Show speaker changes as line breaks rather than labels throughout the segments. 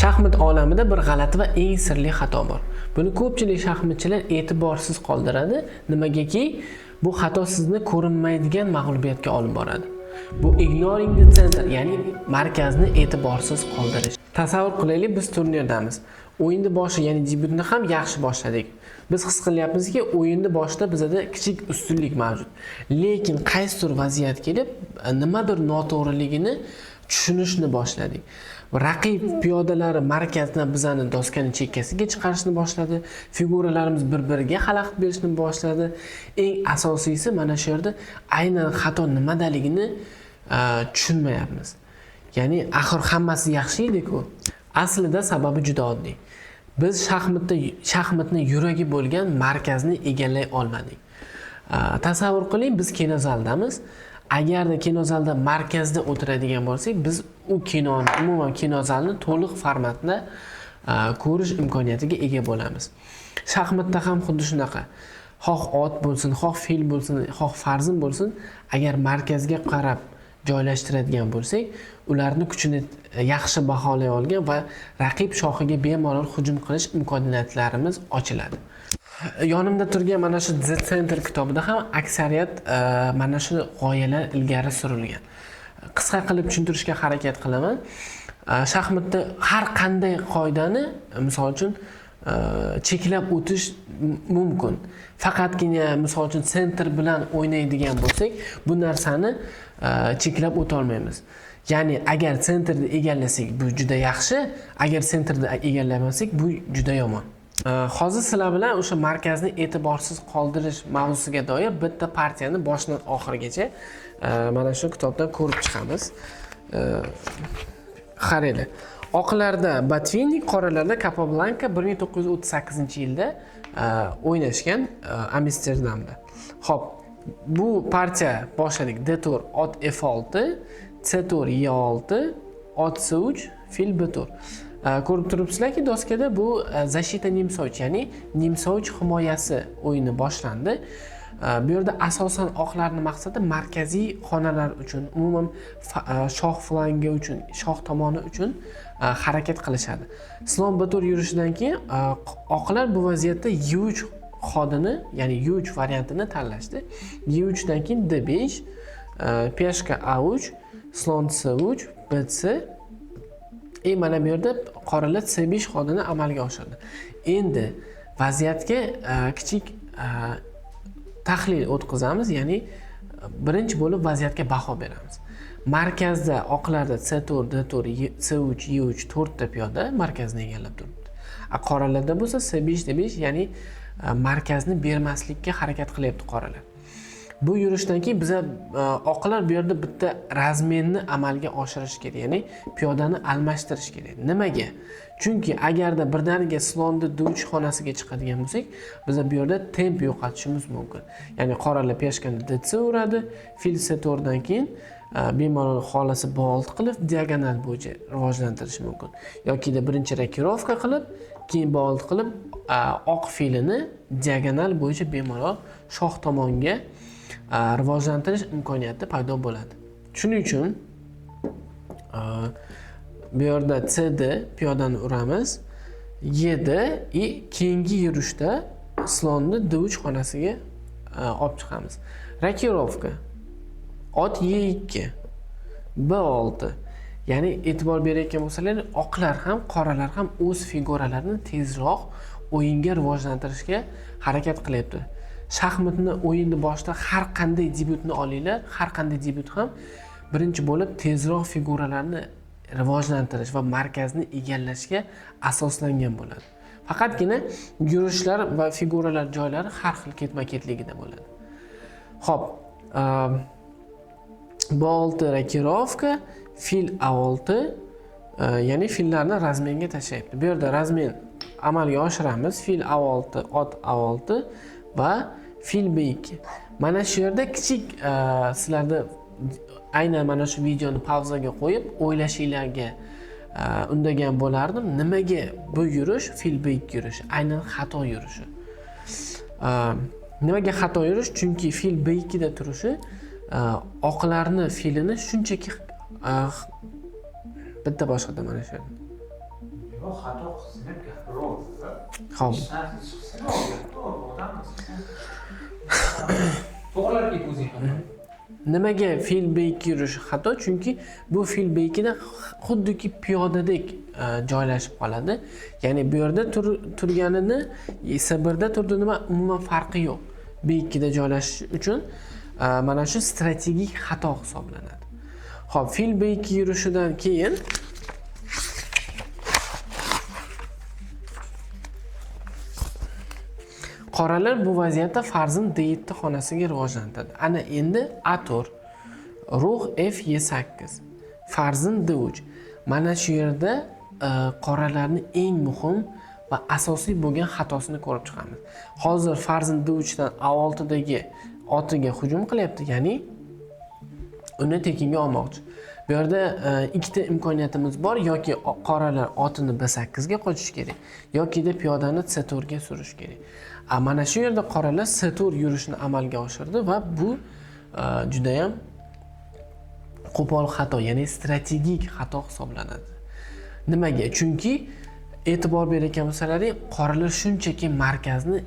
Shaxmat olamida bir g'alati va eng sirli xato bor. Buni ko'pchilik shaxmatchilar e'tiborsiz qoldiradi. Nimagaki, bu xato sizni ko'rinmaydigan mag'lubiyatga olib boradi. Bu ignoring the center, ya'ni markazni e'tiborsiz qoldirish. Tasavvur qilaylik, biz turnirdamiz. O'yinni boshi, ya'ni debyutni ham yaxshi boshladik. Biz his qilyapmizki, o'yinni boshida bizda kichik ustunlik mavjud. Lekin qaysidir vaziyat kelib, nimadir noto'g'riligini tushunishni boshladik. Raqib piyodalari markazdan bizani doskani chekkasiga chiqarishni boshladi. Figuralarimiz bir-biriga xalaqit berishni boshladi. Eng asosiysi mana shu yerda aynan xato nimadaligini tushunmayapmiz. Ya'ni axir hammasi yaxshi edi-ku. Aslida sababi juda oddiy. Biz shaxmatni yuragi bo'lgan markazni egallay olmadik. Tasavvur qiling, biz kinozaldamiz. Agarda kinozalda markazda o'tiradigan bo'lsak, biz u kinoni, umuman kinozalni to'liq formatda ko'rish imkoniyatiga ega bo'lamiz. Shaxmatda ham xuddi shunaqa. Xoh ot bo'lsin, xoh fil bo'lsin, xoh farzin bo'lsin, agar markazga qarab joylashtiradigan bo'lsak, ularni kuchini yaxshi baholay olgan va raqib shohiga bemalol hujum qilish imkoniyatlarimiz ochiladi. Yonimda turgan mana shu The Center kitobida ham aksariyat mana shu g'oyalar ilgari surilgan. Qisqa qilib tushuntirishga harakat qilaman. Shaxmatda har qanday qoidani, misol uchun, cheklab o'tish mumkin. Faqatgina misol uchun center bilan o'ynaydigan bo'lsak, bu narsani cheklab o'ta olmaymiz. Ya'ni agar centerni egallasak bu juda yaxshi, agar centerni egallamasak bu juda yomon. Hozir sizlar bilan o'sha markazni e'tiborsiz qoldirish mavzusiga doir bitta partiyani boshidan oxirigacha mana shu kitobdan ko'rib chiqamiz. Qaranglar. Oqlarda Batvinnik, qoralarda Capablanca 1938-yilda o'ynashgan Amsterdamda. Xo'p, bu partiya boshladik. D4 ot F6, C4 E6, ot C3, fil B4. Ko'rib turibsizlarki, doskada bu Zashita Nimsoch, ya'ni Nimsoch himoyasi o'yini boshlandi. Bu yerda asosan oqlarning maqsadi markaziy xonalar uchun, umuman shoh flangi uchun, shoh tomoni uchun harakat qilishadi. Slon B4 yurishidan keyin oqlar bu vaziyatda E3 xodini, ya'ni E3 variantini tanlashdi. E3 dan keyin D5, peshka A3, slon C3, BC. Mana bu yerda qoralar C5 xodini amalga oshirdi. Endi vaziyatga kichik tahlil o'tkazamiz, ya'ni birinchi bo'lib vaziyatga baho beramiz. Markazda oqlarda C4, D4, C3, E3 4 ta piyoda markazni egallab turibdi. Qoralarda bo'lsa C5, D5, ya'ni markazni bermaslikka harakat qilyapti qoralar. Bu yurishdan keyin biz oqlar bu yerda bitta razmenni amalga oshirish kerak, ya'ni piyodani almashtirish kerak. Nimaga? Chunki agarda birdaniga slonni D3 xonasiga chiqadigan bo'lsak, biz bu yerda temp yo'qotishimiz mumkin. Ya'ni qoralar peshkani D4 uradi, fil C4 dan keyin bemalol xolasi B6 qilib diagonal bo'yicha rivojlantirish mumkin. Yoki birinchi rokirovka qilib, keyin B6 qilib oq filini diagonal bo'yicha bemalol shoh tomonga rivojlantirish imkoniyati paydo bo'ladi. Shuning uchun bu yerda CD piyodani uramiz, YD keyingi yurishda slonni D3 xonasiga olib chiqamiz. Rokirovka ot E2, B6. Ya'ni e'tibor berayotgan bo'lsalar, oqlar ham, qoralar ham o'z figuralarini tezroq o'yinga rivojlantirishga harakat qilyapti. Shaxmatni o'yinni boshida har qanday debyutni olinglar, har qanday debyut ham birinchi bo'lib tezroq figuralarni rivojlantirish va markazni egallashga asoslangan bo'ladi. Faqatgina yurishlar va figuralar joylari har xil ketma-ketligida bo'ladi. Xo'p, B6 rokirovka, fil A6, ya'ni fillarni razmenga tashlayapti. Bu yerda razmen amalga oshiramiz. Fil A6, ot A6 va fil B2. Mana shu yerda kichik sizlarda aynan mana shu videoni pauzaga qo'yib o'ylashinglarga undagan bo'lardim. Nimaga bu yurish fil B2 yurishi? Aynan xato yurishi. Nimaga xato yurish? Chunki fil B2 da turishi oqlarni filini shunchaki bitta boshqada mana shu yerda.
xato qilsin deb gapiraverdi.
Xo'p.
To'g'rilarga o'zing ham.
Nimaga fil beyki yurishi xato? Chunki bu fil beykida xuddiki piyodadek joylashib qoladi. Ya'ni bu yerda turganini Sibirda turdi nima umuman farqi yo'q. Beykida joylashish uchun mana shu strategik xato hisoblanadi. Xo'p, fil beyki yurishidan keyin qoralar bu vaziyatda farzin D7 xonasiga rivojlanadi. Ana endi A4, rug' F8, farzin D3. Mana shu yerda qoralarning eng muhim va asosiy bo'lgan xatosini ko'rib chiqamiz. Hozir farzin D3 dan A6dagi otiga hujum qilyapti, ya'ni uni tekinga olmoqchi. Bu yerda ikkita imkoniyatimiz bor, yoki qoralar otini B8 ga qochish kerak, yoki piyodani C4 ga surish kerak. Mana shu yerda qoralar C4 yurishni amalga oshirdi va bu juda ham qo'pol xato, ya'ni strategik xato hisoblanadi. Nimaga? Chunki e'tibor bergan bo'lsalaring, qoralar shunchaki markazni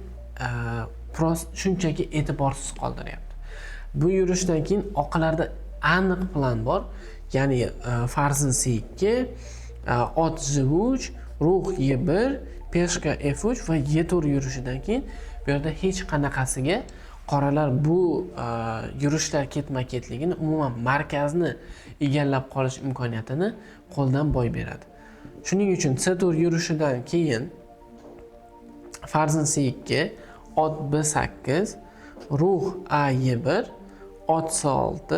shunchaki e'tiborsiz qoldiryapti. Bu yurishdan keyin oqlarda aniq plan bor. Ya'ni farzin C2, ot G3, rug' E1, peshka F3 va E4 yurishidan keyin bu yerda hech qanaqasiga qoralar bu yurishlar ketma-ketligini, umuman markazni egallab qolish imkoniyatini qo'ldan boy beradi. Shuning uchun C4 yurishidan keyin farzin C2, ot B8, rug' A1, ot C6,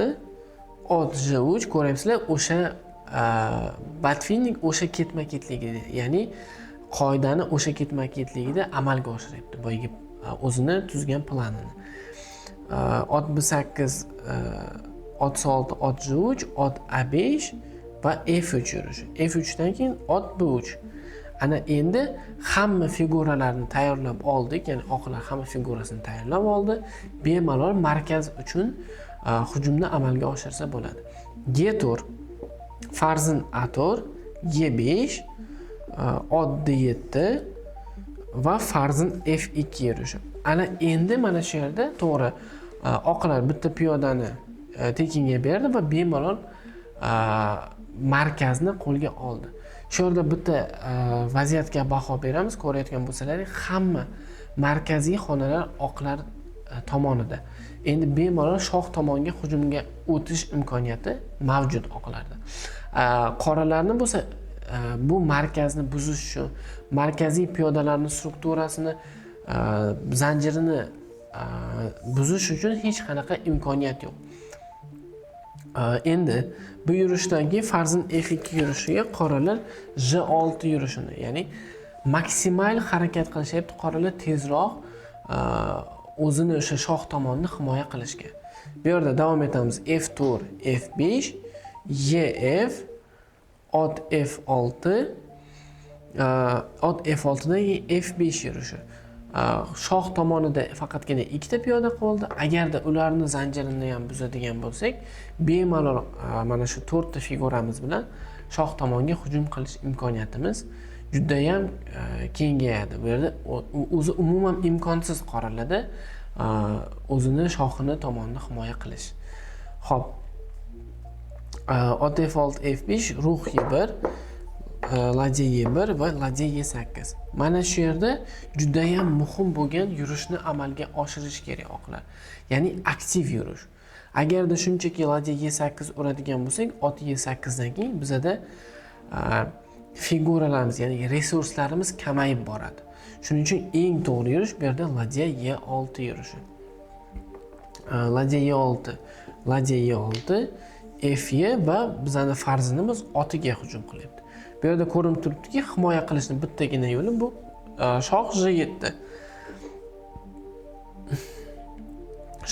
ot G3 ko'ryapsizlar, o'sha batfinnik o'sha ketma-ketligida, ya'ni qoidani o'sha ketma-ketligida amalga oshiryapti, boyagi o'zini tuzgan planini. Ot B8, ot C6, ot G3, ot A5 va F3 yurishi. F3 dan keyin ot B3. Ana endi hamma figuralarni tayyorlab oldik, ya'ni oqlar hamma figurasini tayyorlab oldi. Bemalol markaz uchun hujumni amalga oshirsa bo'ladi. G4, farzin A4, G5, ot D7 va farzin F2 yurishi. Ana endi mana shu yerda to'g'ri oqlar bitta piyodani tekinga berdi va bemalol markazni qo'lga oldi. Shu yerda bitta vaziyatga baho beramiz. Ko'rayotgan bo'lsalaring, hamma markaziy xonalar oqlar tomonida. Endi bemalol shoh tomonga hujumga o'tish imkoniyati mavjud oqlarda. Qoralarni bo'lsa bu markazni buzish uchun, markaziy piyodalarning strukturasini, zanjirini buzish uchun hech qanaqa imkoniyat yo'q. Endi bu yurishdan keyin farzin F2 yurishiga qoralar J6 yurishini, ya'ni maksimal harakat qilishyapti qoralar tezroq o'zini o'sha shoh tomonni himoya qilishga. Bu yerda davom etamiz. F4, F5, EF, ot F6, ot F6dan F5 yurishi. Shoh tomonida faqatgina ikkita piyoda qoldi. Agarda ularni zanjirini ham buzadigan bo'lsak, bemalol mana shu 4 ta figuramiz bilan shoh tomonga hujum qilish imkoniyatimiz juda ham kengayadi. Bu yerda o'zi umuman imkonsiz qoralarda o'zini shohini tomonni himoya qilish. Xo'p. Ot F6, F5, rug' E1, ladya E1 va ladya E8. Mana shu yerda juda ham muhim bo'lgan yurishni amalga oshirish kerak oqlar. Ya'ni aktiv yurish. Agarda shunchaki ladya E8 uradigan bo'lsak, ot E8 dan keyin bizada figuralarimiz, ya'ni resurslarimiz kamayib boradi. Shuning uchun eng to'g'ri yurish bu yerda ladya E6 yurishi. Ladya E6, ladya E6, F-ye va bizning farzimiz otiga hujum qilyapti. Bu yerda ko'rinib turibdiki, himoya qilishning bittagina yo'li bu shoh G7.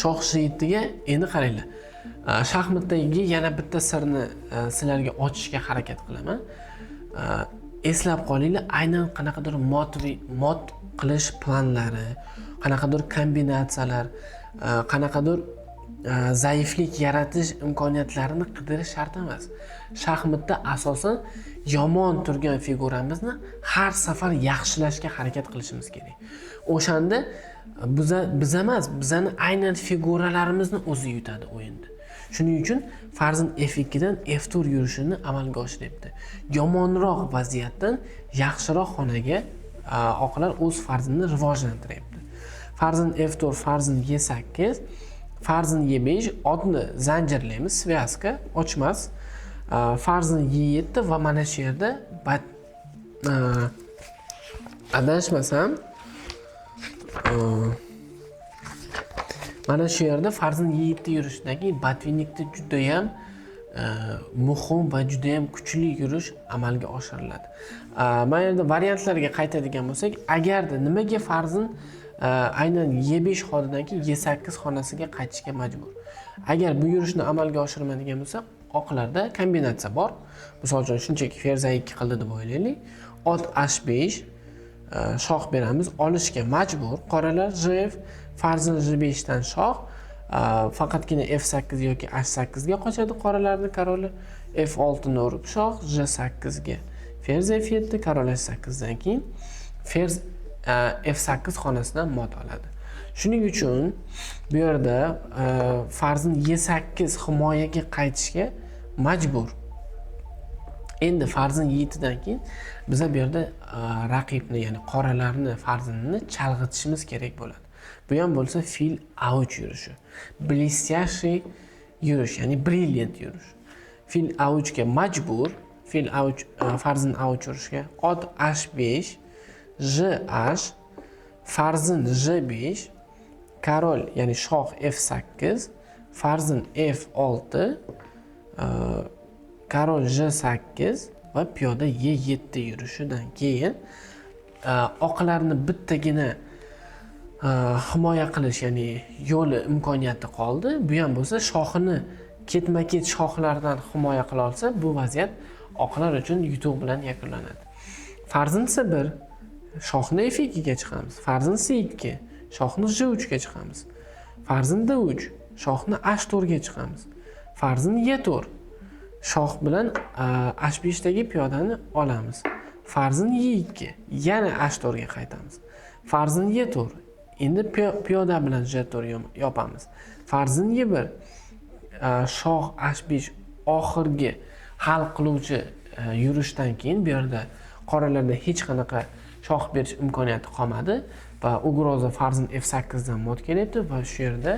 Shoh G7 ga endi qaranglar. Shaxmatdagi yana bitta sirni sizlarga ochishga harakat qilaman. Eslab qolinglar, aynan qanaqadir mod qilish planlari, qanaqadir kombinatsiyalar, qanaqadir zaiflik yaratish imkoniyatlarini qidirish shart emas. Shaxmatda asosan yomon turgan figuramizni har safar yaxshilashga harakat qilishimiz kerak. O'shanda biz emas, bizani aynan figuralarimizni o'zi yutadi o'yinda. Shuning uchun farzand F2 dan F4 yurishini amalga oshiryapti. Yomonroq vaziyatdan yaxshiroq xonaga oqlar o'z farzandini rivojlantiryapti. Farzand F4, farzand E8, farzand E5 otni zanjirlaymiz, svязка, ochmas. Farzand Y7 va mana shu yerda adashmasam mana shu yerda farzand Y7 yurishidagi batvinnikda juda ham muhim va juda ham kuchli yurish amalga oshiriladi. Mana yerda variantlarga qaytadigan bo'lsak, agarda nimaga farzand aynan Y5 xodidan keyin Y8 xonasiga qaytishga majbur. Agar bu yurishni amalga oshirmaydigan bo'lsa, oqlarda kombinatsiya bor. Misol uchun shunchaki ferza 2 qildi deb o'ylaylik. Ot H5 shoh beramiz, olishga majbur. Qoralar J5, farzand J5 dan shoh faqatgina F8 yoki H8 ga qochadi qoralarning koroli. F6 ni urib shoh J8 ga. Ferza F7, korol H8 dan keyin ferz F8 xonasidan mod oladi. Shuning uchun bu yerda farzand Y8 himoyaga qaytishga majbur. Endi farzand Y7 dan keyin biz bu yerda raqibni, ya'ni qoralarni farzandini chalg'itishimiz kerak bo'ladi. Bu ham bo'lsa fil A3 yurishi. Блестящий yurish, ya'ni brilliant yurish. Fil A3 ga majbur, fil A3 farzand A3 yurishga ot H5, JH, farzand J5, korol ya'ni shoh F8, farzand F6, korol J8 va piyoda Y7 yurishidan keyin oqlarni bittagina himoya qilish, ya'ni yo'li imkoniyati qoldi. Bu ham bo'lsa shohini ketma-ket shohlardan himoya qila olsa, bu vaziyat oqlar uchun yutuq bilan yakunlanadi. Farzand C1, shohni F2 ga chiqamiz. Farzand C2, shohni J3 ga chiqamiz. Farzand D3, shohni H4 ga chiqamiz. Farzand Y4, shoh bilan H5 dagi piyodani olamiz. Farzand Y2, yana H4 ga qaytamiz. Farzand Y4, endi piyoda bilan J4 yopamiz. Farzand Y1, shoh H5 oxirgi hal qiluvchi yurishdan keyin bu yerda qoralarda hech qanaqa shoh berish imkoniyati qolmadi va ugroza farzand F8 dan mod kelyapti va shu yerda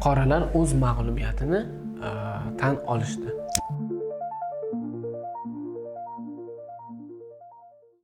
qoralar o'z mag'lubiyatini tan olishdi.